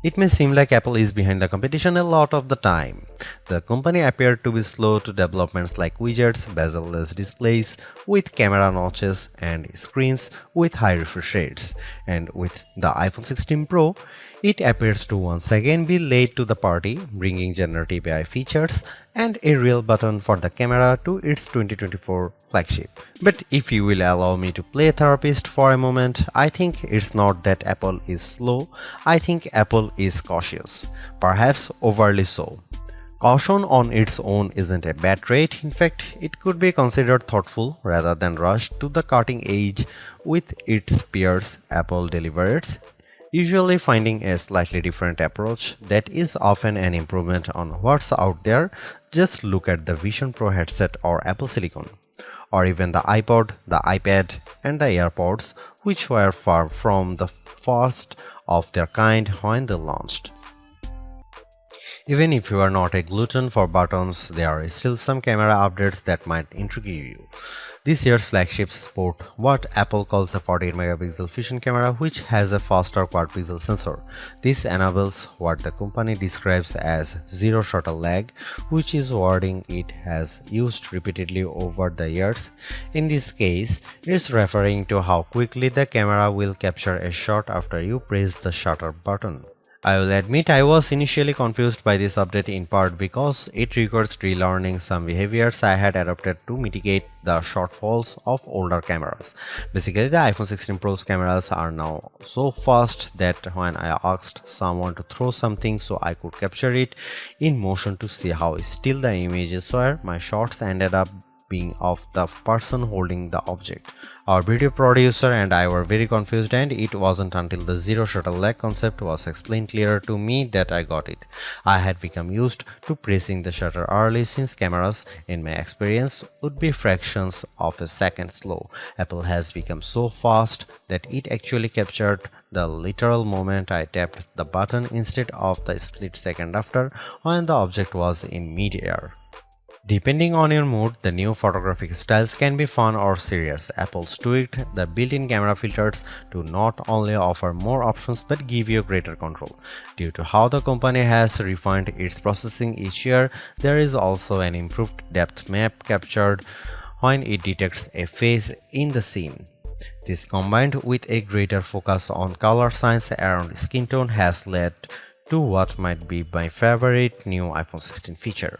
It may seem like Apple is behind the competition a lot of the time. The company appeared to be slow to developments like widgets, bezel-less displays with camera notches, and screens with high refresh rates. And with the iPhone 16 Pro, it appears to once again be late to the party, bringing generative AI features and a real button for the camera to its 2024 flagship. But if you will allow me to play therapist for a moment, I think it's not that Apple is slow, I think Apple is cautious, perhaps overly so. Caution on its own isn't a bad trait, in fact, it could be considered thoughtful rather than rushed to the cutting edge with its peers. Apple delivers, usually finding a slightly different approach that is often an improvement on what's out there. Just look at the Vision Pro headset or Apple Silicon, or even the iPod, the iPad, and the AirPods, which were far from the first of their kind when they launched. Even if you are not a glutton for buttons, there are still some camera updates that might intrigue you. This year's flagships sport what Apple calls a 48 megapixel fusion camera, which has a faster quad pixel sensor. This enables what the company describes as zero shutter lag, which is wording it has used repeatedly over the years. In this case, it's referring to how quickly the camera will capture a shot after you press the shutter button. I will admit I was initially confused by this update, in part because it requires relearning some behaviors I had adopted to mitigate the shortfalls of older cameras. Basically, the iPhone 16 Pro's cameras are now so fast that when I asked someone to throw something so I could capture it in motion to see how still the images were, my shots ended up being of the person holding the object. Our video producer and I were very confused, and it wasn't until the zero shutter lag concept was explained clearer to me that I got it. I had become used to pressing the shutter early, since cameras, in my experience, would be fractions of a second slow. Apple has become so fast that it actually captured the literal moment I tapped the button instead of the split second after, when the object was in mid-air. Depending on your mood, the new photographic styles can be fun or serious. Apple's tweaked the built-in camera filters to not only offer more options but give you greater control. Due to how the company has refined its processing each year, there is also an improved depth map captured when it detects a face in the scene. This, combined with a greater focus on color science around skin tone, has led to what might be my favorite new iPhone 16 feature.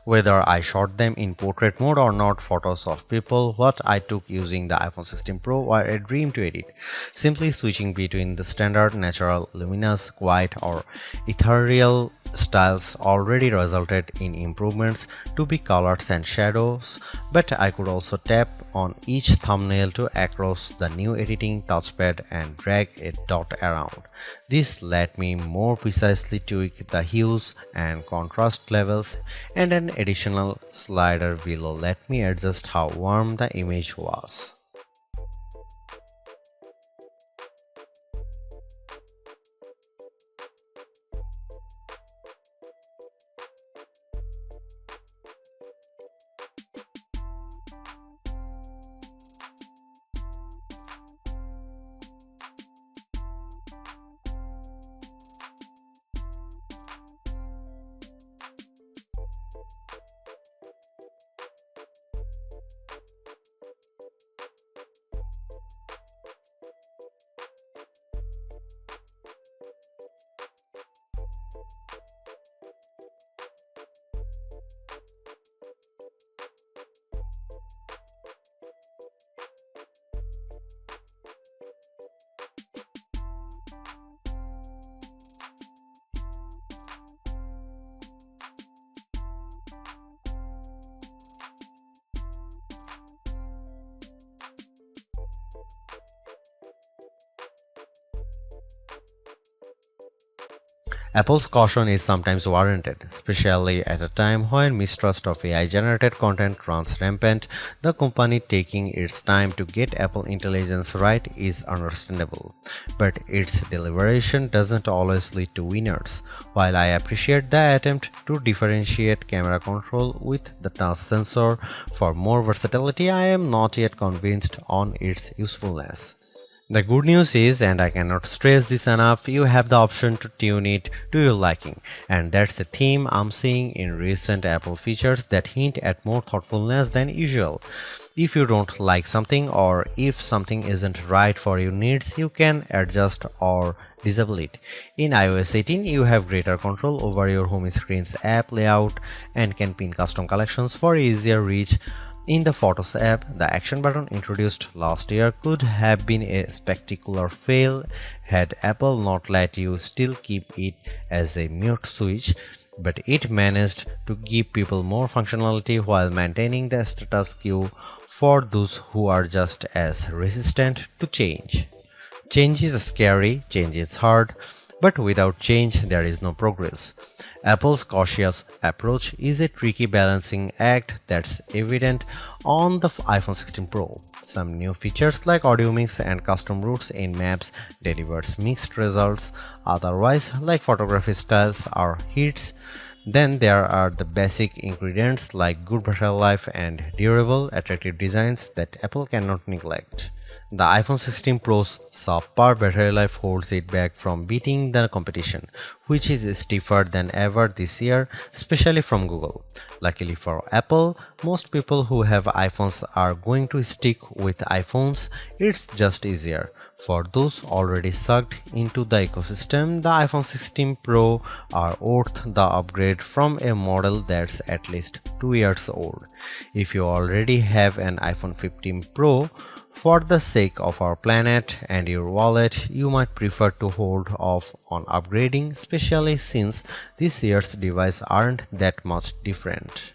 Whether I shot them in portrait mode or not, photos of people what I took using the iPhone 16 Pro were a dream to edit. Simply switching between the standard, natural, luminous, quiet, or ethereal styles already resulted in improvements to be colors and shadows, but I could also tap on each thumbnail to access the new editing touchpad and drag a dot around. This let me more precisely tweak the hues and contrast levels, and an additional slider below let me adjust how warm the image was. Apple's caution is sometimes warranted, especially at a time when mistrust of AI-generated content runs rampant. The company taking its time to get Apple Intelligence right is understandable, but its deliberation doesn't always lead to winners. While I appreciate the attempt to differentiate camera control with the touch sensor for more versatility, I am not yet convinced on its usefulness. The good news is, and I cannot stress this enough, you have the option to tune it to your liking, and that's the theme I'm seeing in recent Apple features that hint at more thoughtfulness than usual. If you don't like something or if something isn't right for your needs, you can adjust or disable it. In iOS 18, you have greater control over your home screen's app layout and can pin custom collections for easier reach. In the Photos app, the action button introduced last year could have been a spectacular fail had Apple not let you still keep it as a mute switch, but it managed to give people more functionality while maintaining the status quo for those who are just as resistant to change. Change is scary, change is hard, but without change, there is no progress. Apple's cautious approach is a tricky balancing act that's evident on the iPhone 16 Pro. Some new features like audio mix and custom routes in Maps delivers mixed results, otherwise like photography styles are hits. Then there are the basic ingredients like good battery life and durable, attractive designs that Apple cannot neglect. The iPhone 16 Pro's subpar battery life holds it back from beating the competition, which is stiffer than ever this year, especially from Google. Luckily for Apple, most people who have iPhones are going to stick with iPhones. It's just easier. For those already sucked into the ecosystem, the iPhone 16 Pro are worth the upgrade from a model that's at least 2 years old. If you already have an iPhone 15 Pro, for the sake of our planet and your wallet, you might prefer to hold off on upgrading, especially since this year's devices aren't that much different.